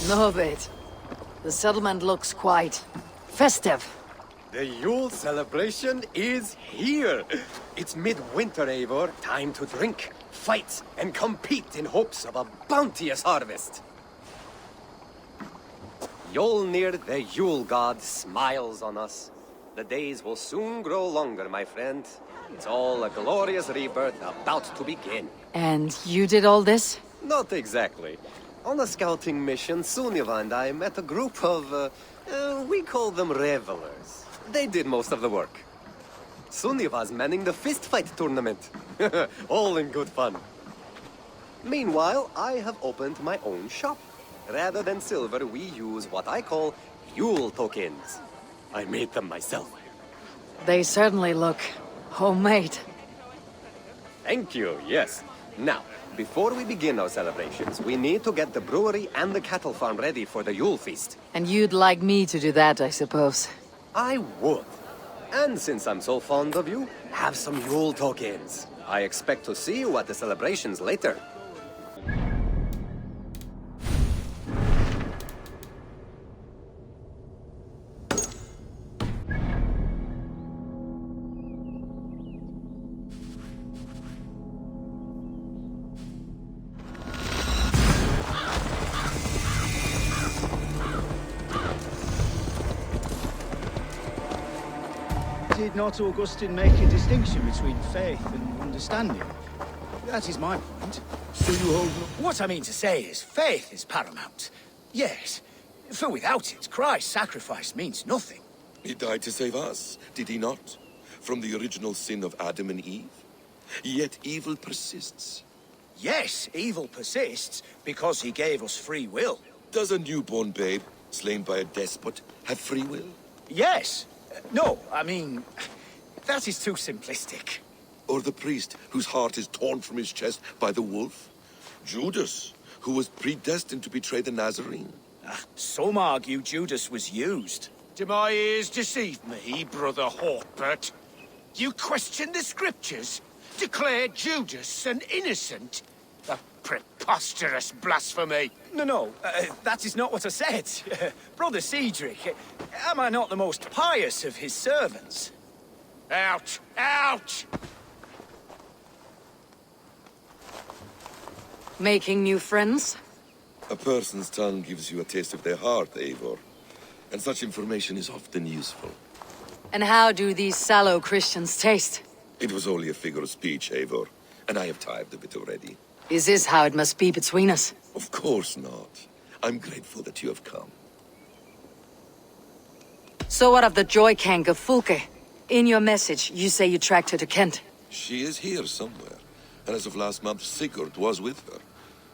No, bit. The settlement looks quite festive. The Yule celebration is here! It's midwinter, Eivor. Time to drink, fight, and compete in hopes of a bounteous harvest. Yolnir, the Yule god, smiles on us. The days will soon grow longer, my friend. It's all a glorious rebirth about to begin. And you did all this? Not exactly. On a scouting mission, Sunniva and I met a group of, we call them revelers. They did most of the work. Sunniva's manning the fistfight tournament. All in good fun. Meanwhile, I have opened my own shop. Rather than silver, we use what I call Yule tokens. I made them myself. They certainly look homemade. Thank you, yes. Now, before we begin our celebrations, we need to get the brewery and the cattle farm ready for the Yule feast. And you'd like me to do that, I suppose. I would. And since I'm so fond of you, have some Yule tokens. I expect to see you at the celebrations later. Did not Augustine make a distinction between faith and understanding? That is my point. So you hold... What I mean to say is, faith is paramount. Yes, for without it, Christ's sacrifice means nothing. He died to save us, did he not? From the original sin of Adam and Eve? Yet evil persists. Yes, evil persists because he gave us free will. Does a newborn babe, slain by a despot, have free will? Yes. No, I mean, that is too simplistic. Or the priest whose heart is torn from his chest by the wolf? Judas, who was predestined to betray the Nazarene? Some argue Judas was used. Do my ears deceive me, Brother Hawkbert? You question the scriptures? Declare Judas an innocent? A preposterous blasphemy! No, that is not what I said. Brother Cedric, am I not the most pious of his servants? Out! Out! Making new friends? A person's tongue gives you a taste of their heart, Eivor. And such information is often useful. And how do these sallow Christians taste? It was only a figure of speech, Eivor, and I have tired of it already. Is this how it must be between us? Of course not. I'm grateful that you have come. So what of the joy cank of Fulke? In your message, you say you tracked her to Kent. She is here somewhere, and as of last month, Sigurd was with her.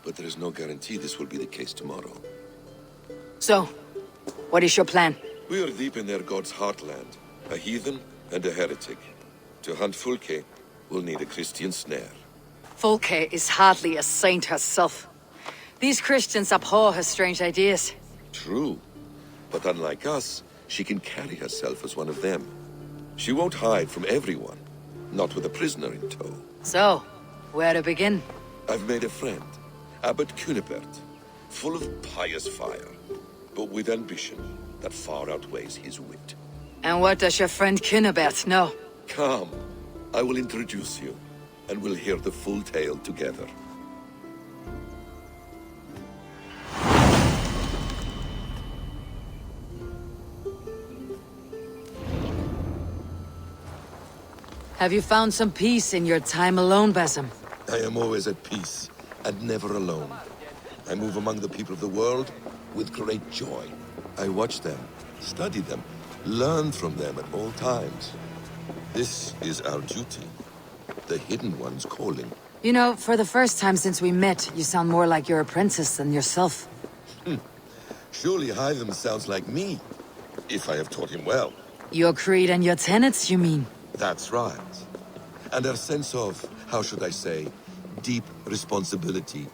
But there is no guarantee this will be the case tomorrow. So, what is your plan? We are deep in their god's heartland, a heathen and a heretic. To hunt Fulke, we'll need a Christian snare. Fulke is hardly a saint herself. These Christians abhor her strange ideas. True, but unlike us, she can carry herself as one of them. She won't hide from everyone, not with a prisoner in tow. So, where to begin? I've made a friend, Abbot Cunibert, full of pious fire, but with ambition that far outweighs his wit. And what does your friend Cunibert know? Come, I will introduce you, and we'll hear the full tale together. Have you found some peace in your time alone, Basim? I am always at peace, and never alone. I move among the people of the world with great joy. I watch them, study them, learn from them at all times. This is our duty. The Hidden One's calling. You know, for the first time since we met, you sound more like your apprentice than yourself. Surely Hytham sounds like me, if I have taught him well. Your creed and your tenets, you mean? That's right. And our sense of, how should I say, deep responsibility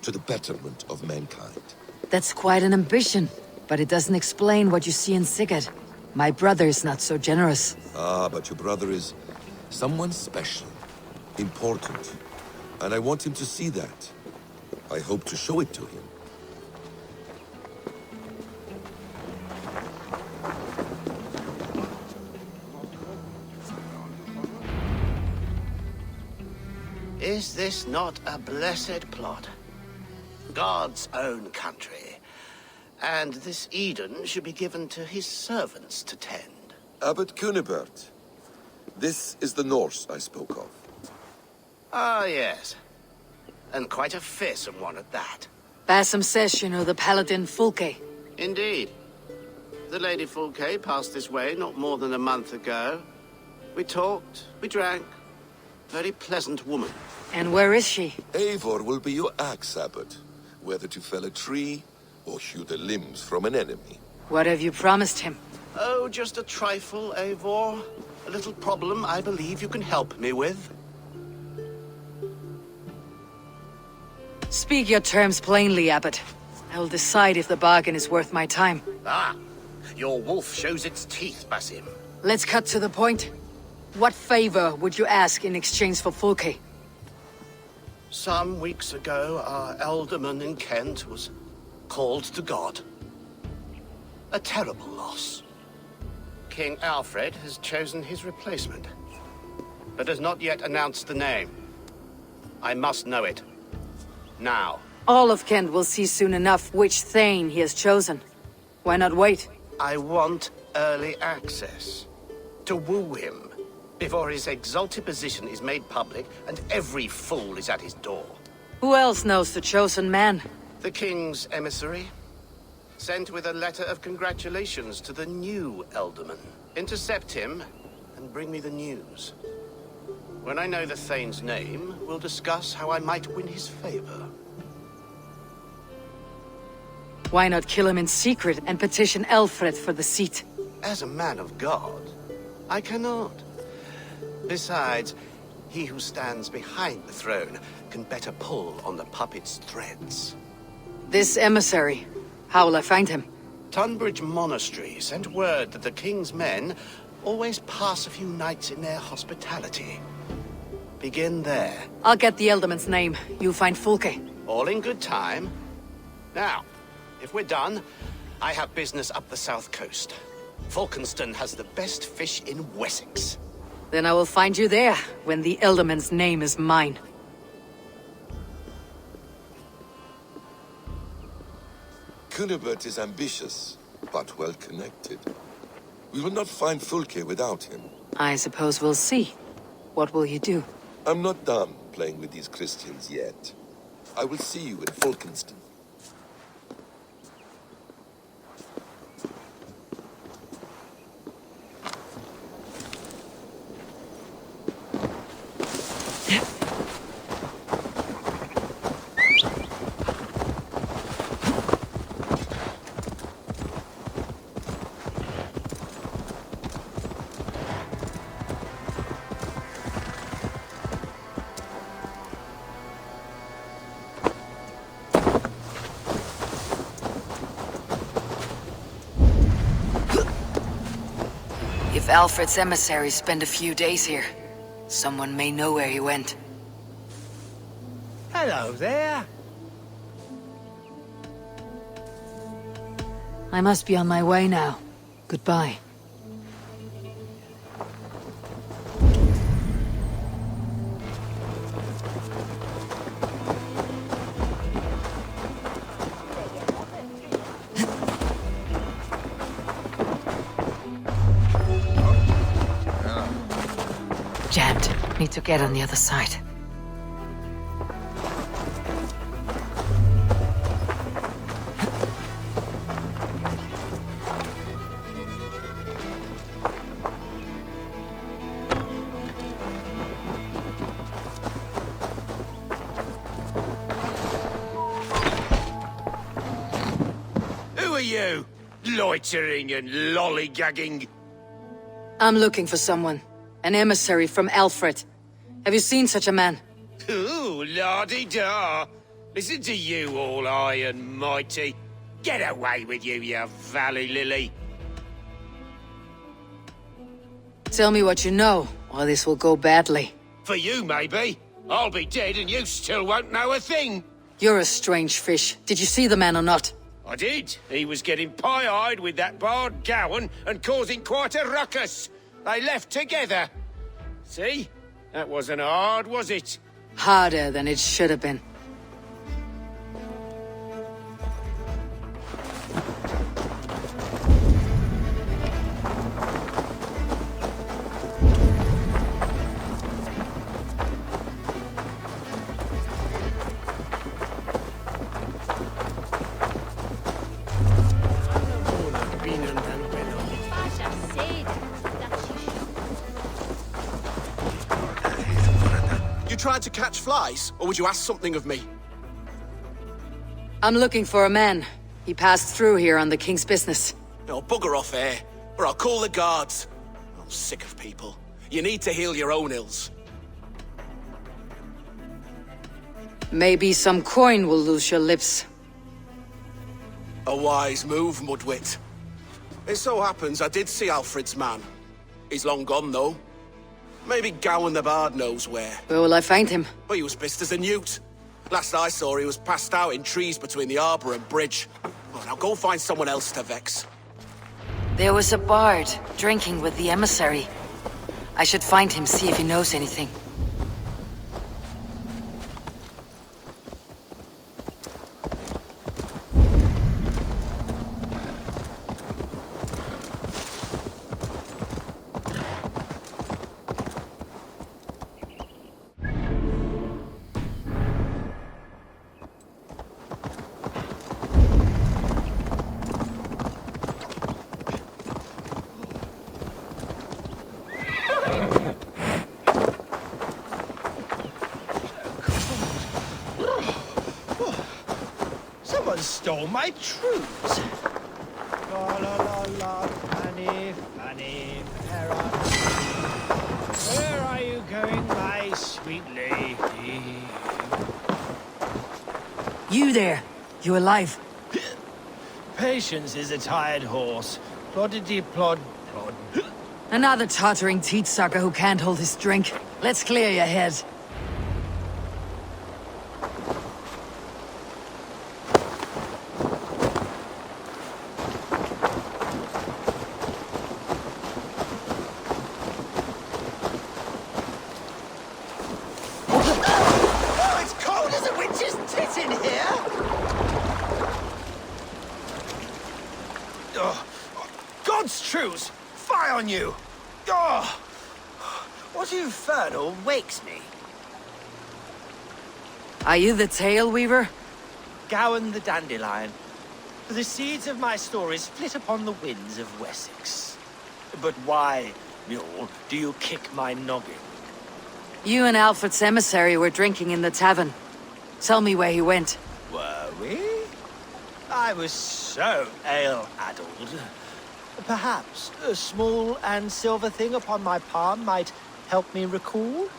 to the betterment of mankind. That's quite an ambition, but it doesn't explain what you see in Sigurd. My brother is not so generous. Ah, but your brother is someone special, important, and I want him to see that. I hope to show it to him. Is this not a blessed plot? God's own country. And this Eden should be given to his servants to tend. Abbot Cunibert. This is the Norse I spoke of. Ah, yes. And quite a fearsome one at that. Bassam says you know the paladin Fulke. Indeed. The Lady Fulke passed this way not more than a month ago. We talked, we drank. Very pleasant woman. And where is she? Eivor will be your axe, Abbot. Whether to fell a tree or hew the limbs from an enemy. What have you promised him? Oh, just a trifle, Eivor. A little problem I believe you can help me with. Speak your terms plainly, Abbot. I will decide if the bargain is worth my time. Ah, your wolf shows its teeth, Basim. Let's cut to the point. What favor would you ask in exchange for Fulke? Some weeks ago, our alderman in Kent was called to God. A terrible loss. King Alfred has chosen his replacement, but has not yet announced the name. I must know it. Now. All of Kent will see soon enough which Thane he has chosen. Why not wait? I want early access. To woo him, before his exalted position is made public and every fool is at his door. Who else knows the chosen man? The king's emissary, sent with a letter of congratulations to the new alderman. Intercept him and bring me the news. When I know the Thane's name, we'll discuss how I might win his favor. Why not kill him in secret and petition Alfred for the seat? As a man of God, I cannot. Besides, he who stands behind the throne can better pull on the puppet's threads. This emissary, how will I find him? Tunbridge Monastery sent word that the king's men always pass a few nights in their hospitality. Begin there. I'll get the Elderman's name. You find Fulke. All in good time. Now, if we're done, I have business up the south coast. Falkenston has the best fish in Wessex. Then I will find you there, when the Elderman's name is mine. Cunibert is ambitious, but well connected. We will not find Fulke without him. I suppose we'll see. What will you do? I'm not done playing with these Christians yet. I will see you in Falkenston. If Alfred's emissaries spend a few days here, someone may know where he went. Hello there. I must be on my way now. Goodbye. Jammed. Need to get on the other side. Who are you? Loitering and lollygagging. I'm looking for someone. An emissary from Alfred. Have you seen such a man? Ooh, la-di-da. Listen to you, all high and mighty. Get away with you, you valley lily. Tell me what you know, or this will go badly. For you, maybe. I'll be dead and you still won't know a thing. You're a strange fish. Did you see the man or not? I did. He was getting pie-eyed with that Bard Gowan and causing quite a ruckus. They left together. See? That wasn't hard, was it? Harder than it should have been. Tried to catch flies, or would you ask something of me? I'm looking for a man. He passed through here on the king's business. No, bugger off here, or I'll call the guards. I'm sick of people. You need to heal your own ills. Maybe some coin will loose your lips. A wise move, Mudwit. It so happens I did see Alfred's man. He's long gone, though. Maybe Gowan the Bard knows where. Where will I find him? But he was pissed as a newt. Last I saw, he was passed out in trees between the arbor and bridge. Oh, now go find someone else to vex. There was a bard drinking with the emissary. I should find him, see if he knows anything. Stole my truths. La la la la, Fanny, Fanny, where are you going, my sweet lady? You there! You alive? Patience is a tired horse. Ploddity plod plod. Another tottering teat sucker who can't hold his drink. Let's clear your head. You! Oh, what infernal wakes me? Are you the Tail Weaver? Gowan the Dandelion. The seeds of my stories flit upon the winds of Wessex. But why, mule, do you kick my noggin? You and Alfred's emissary were drinking in the tavern. Tell me where he went. Were we? I was so ale-addled. Perhaps a small and silver thing upon my palm might help me recall?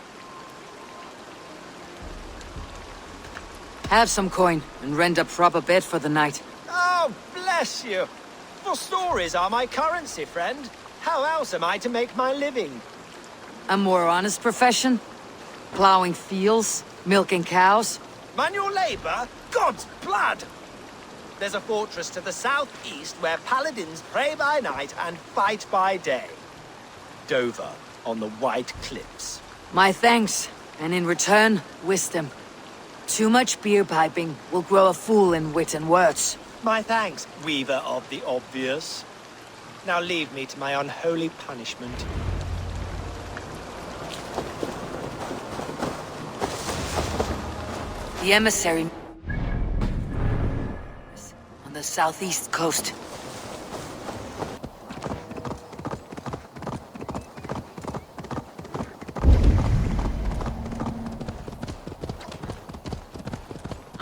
Have some coin and rent a proper bed for the night. Oh, bless you! For stories are my currency, friend. How else am I to make my living? A more honest profession? Plowing fields? Milking cows? Manual labor? God's blood! There's a fortress to the southeast where paladins pray by night and fight by day. Dover, on the White Cliffs. My thanks, and in return, wisdom. Too much beer piping will grow a fool in wit and words. My thanks, weaver of the obvious. Now leave me to my unholy punishment. The emissary... on the southeast coast.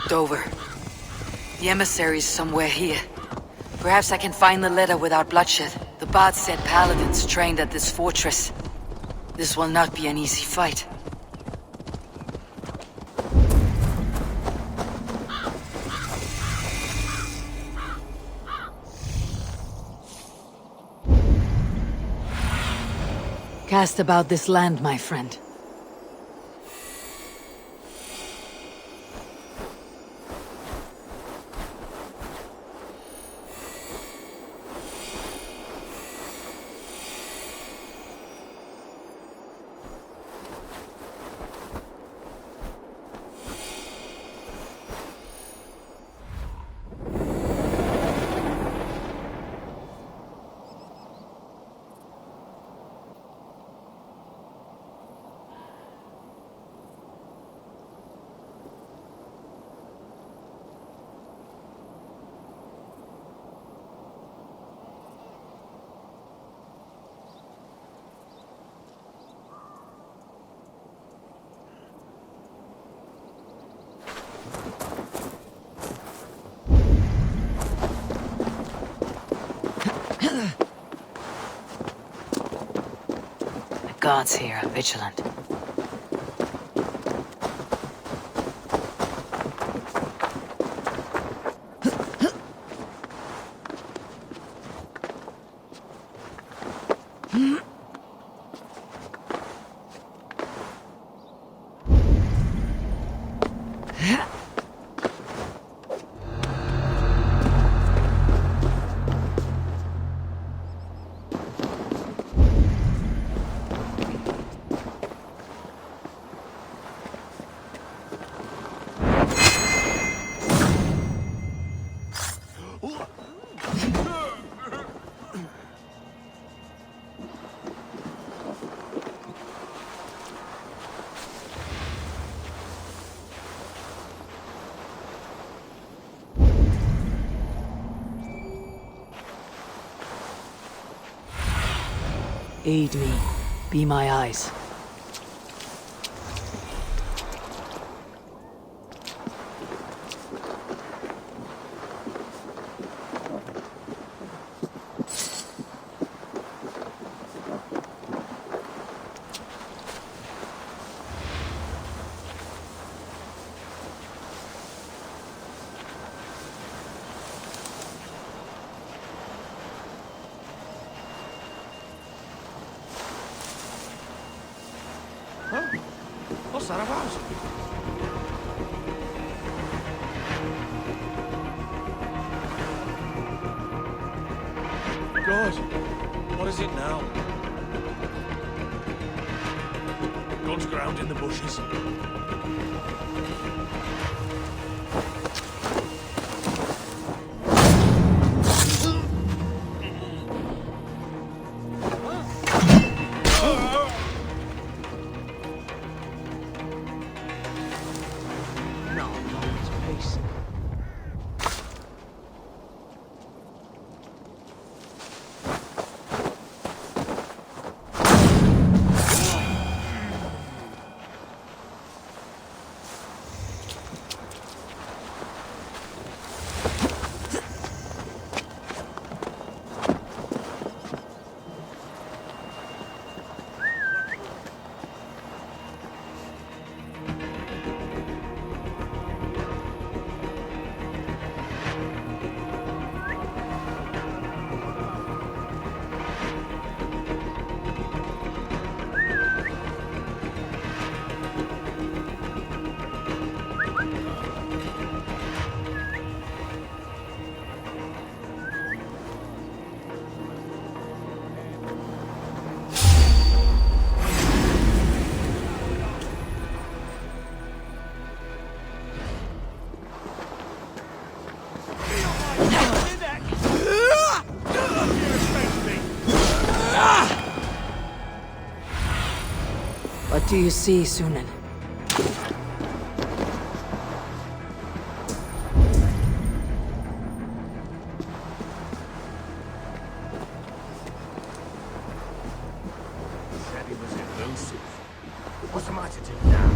Dover. The emissary's somewhere here. Perhaps I can find the letter without bloodshed. The bard said paladins trained at this fortress. This will not be an easy fight. Cast about this land, my friend. guards here are vigilant. Aid me. Be my eyes. What's that about? God, what is it now? Gone to ground in the bushes. What do you see, Sýnin? Said he was elusive. What am I to do now?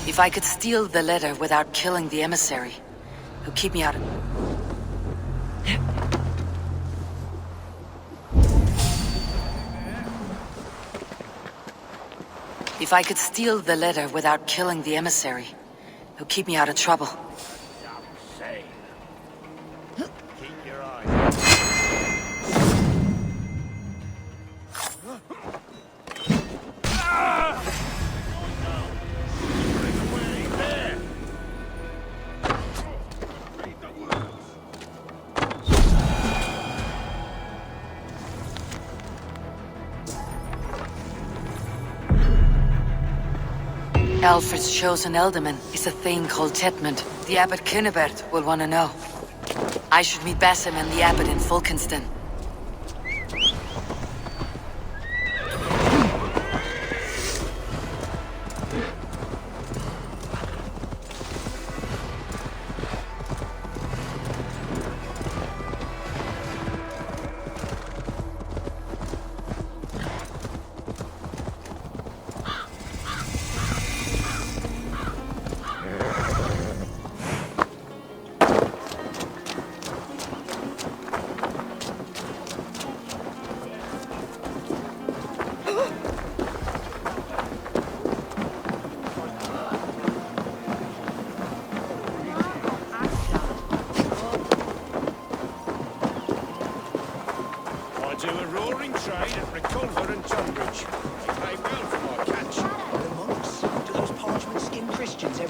If I could steal the letter without killing the emissary, who keep me out of... If I could steal the letter without killing the emissary, who keep me out of trouble. Insane. Keep your eyes. Alfred's chosen ealdorman is a thing called Tetmund. The abbot Cynibert will want to know. I should meet Basim and the abbot in Fulkenston.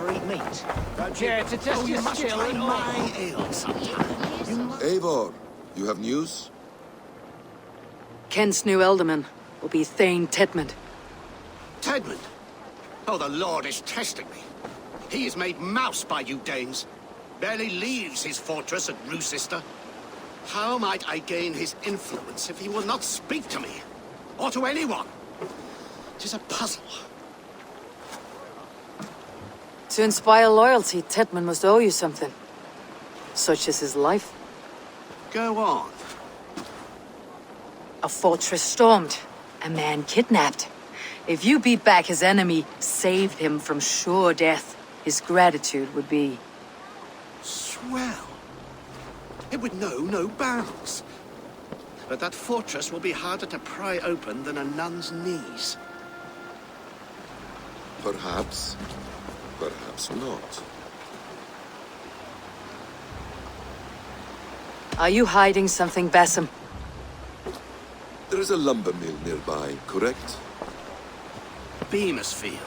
never eat meat. Don't care to test your skill at all. My ale sometime. Eivor, you have news? Kent's new ealdorman will be Thane Tedmund. Tedmund? Oh, the Lord is testing me. He is made mouse by you Danes. Barely leaves his fortress at Roosister. How might I gain his influence if he will not speak to me? Or to anyone? It is a puzzle. To inspire loyalty, Tedmund must owe you something. Such as his life. Go on. A fortress stormed. A man kidnapped. If you beat back his enemy, saved him from sure death, his gratitude would be... Swell. It would know no bounds. But that fortress will be harder to pry open than a nun's knees. Perhaps. Perhaps not. Are you hiding something, Basim? There is a lumber mill nearby, correct? Beamersfield.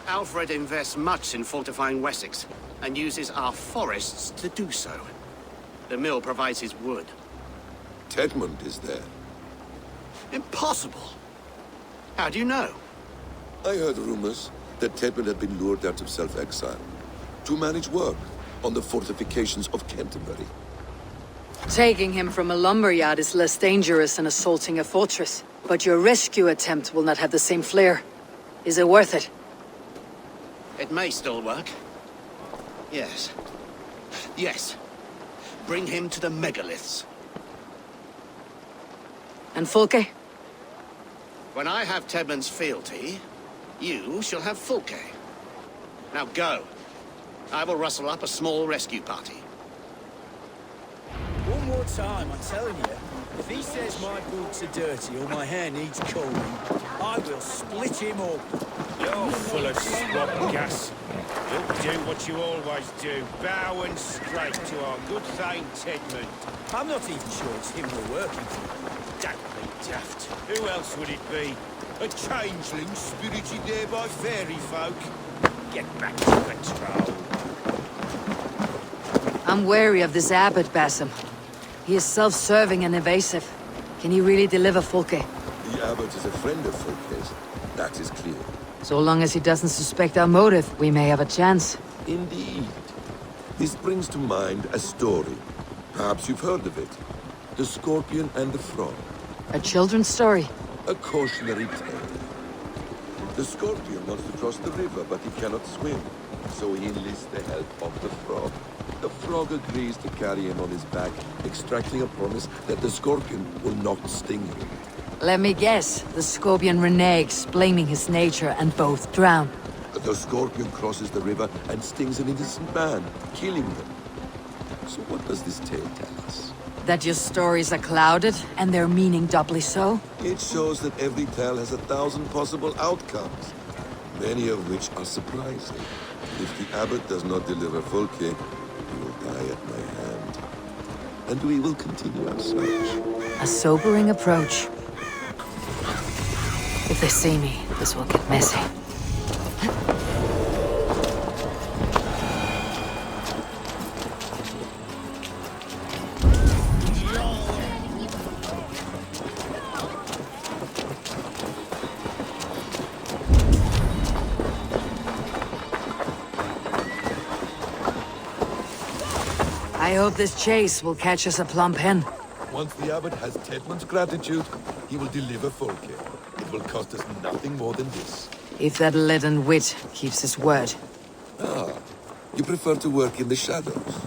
Alfred invests much in fortifying Wessex, and uses our forests to do so. The mill provides his wood. Tedmund is there. Impossible! How do you know? I heard rumors that Tedmund had been lured out of self-exile to manage work on the fortifications of Canterbury. Taking him from a lumberyard is less dangerous than assaulting a fortress. But your rescue attempt will not have the same flair. Is it worth it? It may still work. Yes. Yes. Bring him to the megaliths. And Fulke? When I have Tedmund's fealty, you shall have Fulke. Now go. I will rustle up a small rescue party. One more time, I'm telling you. If he says my boots are dirty or my hair needs combing, I will split him up. You're full of swamp gas. You'll do what you always do. Bow and straight to our good Thane Tedmund. I'm not even sure it's him we're working for. Don't be daft. Who else would it be? A changeling spirited there by fairy folk? Get back to patrol. I'm wary of this abbot, Basim. He is self-serving and evasive. Can he really deliver Fulke? The abbot is a friend of Fulke's. That is clear. So long as he doesn't suspect our motive, we may have a chance. Indeed. This brings to mind a story. Perhaps you've heard of it. The Scorpion and the Frog. A children's story? A cautionary tale. The Scorpion wants to cross the river, but he cannot swim. So he enlists the help of the Frog. The Frog agrees to carry him on his back, extracting a promise that the Scorpion will not sting him. Let me guess. The Scorpion reneges, blaming his nature, and both drown. The Scorpion crosses the river and stings an innocent man, killing him. So what does this tale tell us? That your stories are clouded, and their meaning doubly so? It shows that every tale has 1,000 possible outcomes, many of which are surprising. If the abbot does not deliver Fulke, he will die at my hand. And we will continue our search. A sobering approach. If they see me, this will get messy. I hope this chase will catch us a plump hen. Once the abbot has Tedmund's gratitude, he will deliver Fulke. It will cost us nothing more than this. If that leaden wit keeps his word. Ah, you prefer to work in the shadows.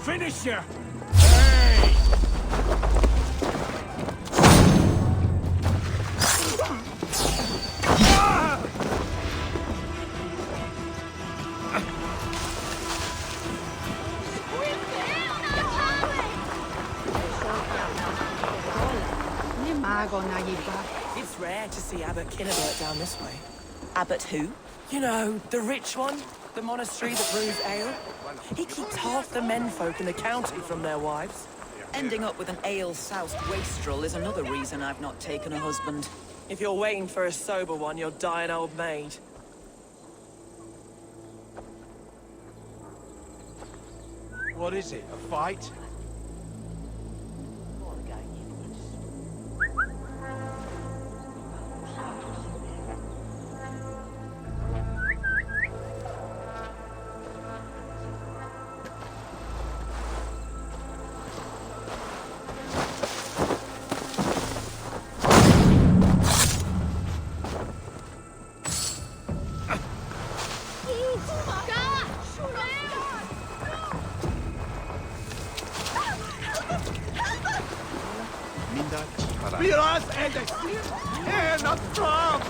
finish you! Hey! It's rare to see Abbot Kinnebert down this way. Abbot who? You know, the rich one. The monastery that brews ale. He keeps half the menfolk in the county from their wives. Ending up with an ale-soused wastrel is another reason I've not taken a husband. If you're waiting for a sober one, you'll die an old maid. What is it, a fight? Miras edes! Not from!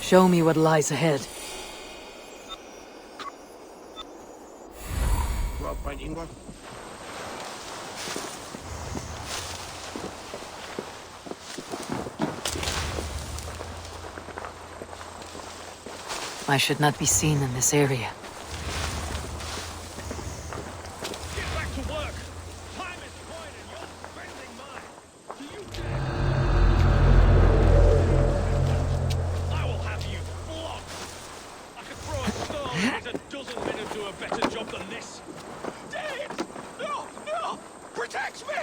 Show me what lies ahead. Warpaint, Eivor. I should not be seen in this area. Get back to work! Time is coin and you're spending mine! Do you dare? I will have you flogged! I could throw a stone and get a dozen men who do a better job than this! Dave! No! No! Protect me!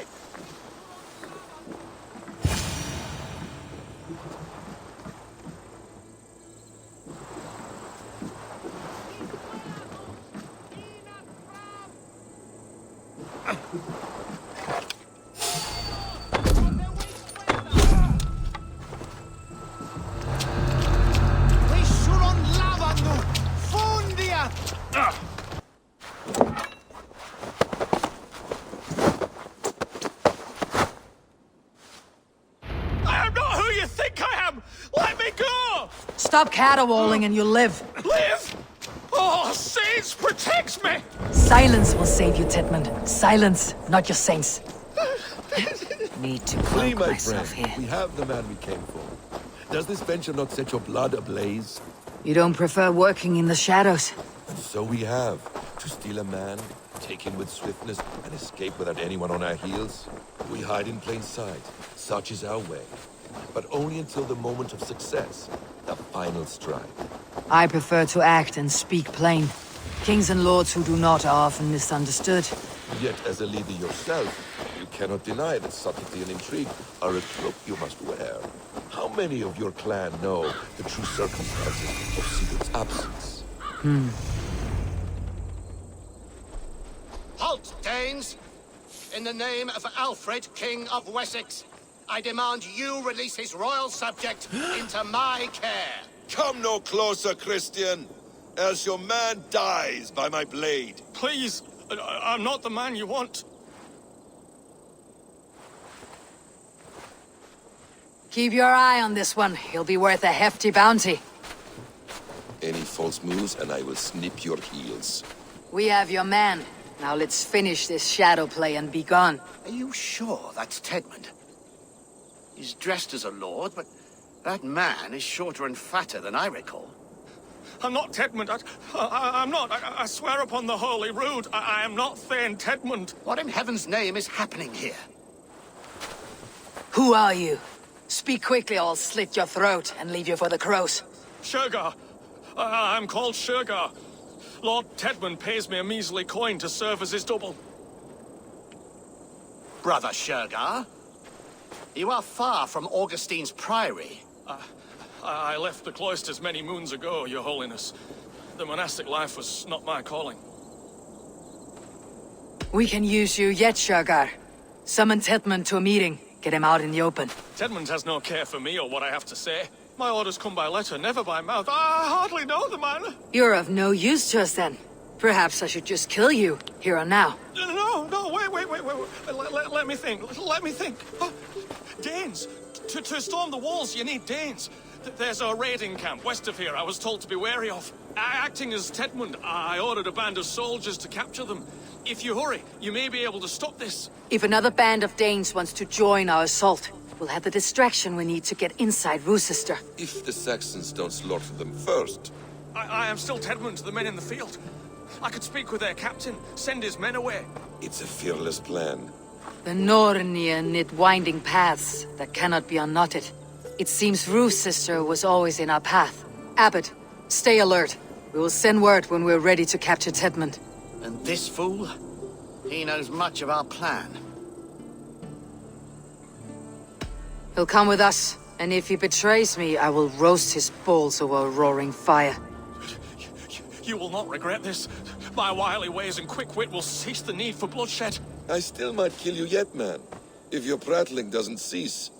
Stop caterwauling and you'll live. Live? Oh, saints, protect me! Silence will save you, Titmund. Silence, not your saints. Need to Flee, cloak my myself friend. here. We have the man we came for. Does this venture not set your blood ablaze? You don't prefer working in the shadows? So we have. To steal a man, take him with swiftness, and escape without anyone on our heels? We hide in plain sight. Such is our way. But only until the moment of success. The final strike. I prefer to act and speak plain. Kings and lords who do not are often misunderstood. Yet, as a leader yourself, you cannot deny that subtlety and intrigue are a cloak you must wear. How many of your clan know the true circumstances of Sigurd's absence? Halt, Danes! In the name of Alfred, King of Wessex, I demand you release his royal subject into my care. Come no closer, Christian, else your man dies by my blade. Please, I'm not the man you want. Keep your eye on this one. He'll be worth a hefty bounty. Any false moves and I will snip your heels. We have your man. Now let's finish this shadow play and be gone. Are you sure that's Tedmund? He's dressed as a lord, but That man is shorter and fatter than I recall. I'm not Tedmund. I'm not. I swear upon the Holy Rood. I am not Thane Tedmund. What in heaven's name is happening here? Who are you? Speak quickly, or I'll slit your throat and leave you for the crows. Shergar. I'm called Shergar. Lord Tedmund pays me a measly coin to serve as his double. Brother Shergar, you are far from Augustine's priory. I left the cloisters many moons ago, Your Holiness. The monastic life was not my calling. We can use you yet, Shergar. Summon Tedmund to a meeting. Get him out in the open. Tedmund has no care for me or what I have to say. My orders come by letter, never by mouth. I hardly know the man. You're of no use to us then. Perhaps I should just kill you, here and now. No, wait. Let me think. Oh, Danes! To storm the walls, you need Danes. There's a raiding camp west of here I was told to be wary of. Acting as Tedmund, I ordered a band of soldiers to capture them. If you hurry, you may be able to stop this. If another band of Danes wants to join our assault, we'll have the distraction we need to get inside Rochester. If the Saxons don't slaughter them first. I am still Tedmund to the men in the field. I could speak with their captain, send his men away. It's a fearless plan. The Nornir knit winding paths that cannot be unknotted. It seems Rochester was always in our path. Abbot, stay alert. We will send word when we're ready to capture Tedmund. And this fool? He knows much of our plan. He'll come with us, and if he betrays me, I will roast his balls over a roaring fire. You will not regret this. My wily ways and quick wit will cease the need for bloodshed. I still might kill you yet, man. If your prattling doesn't cease.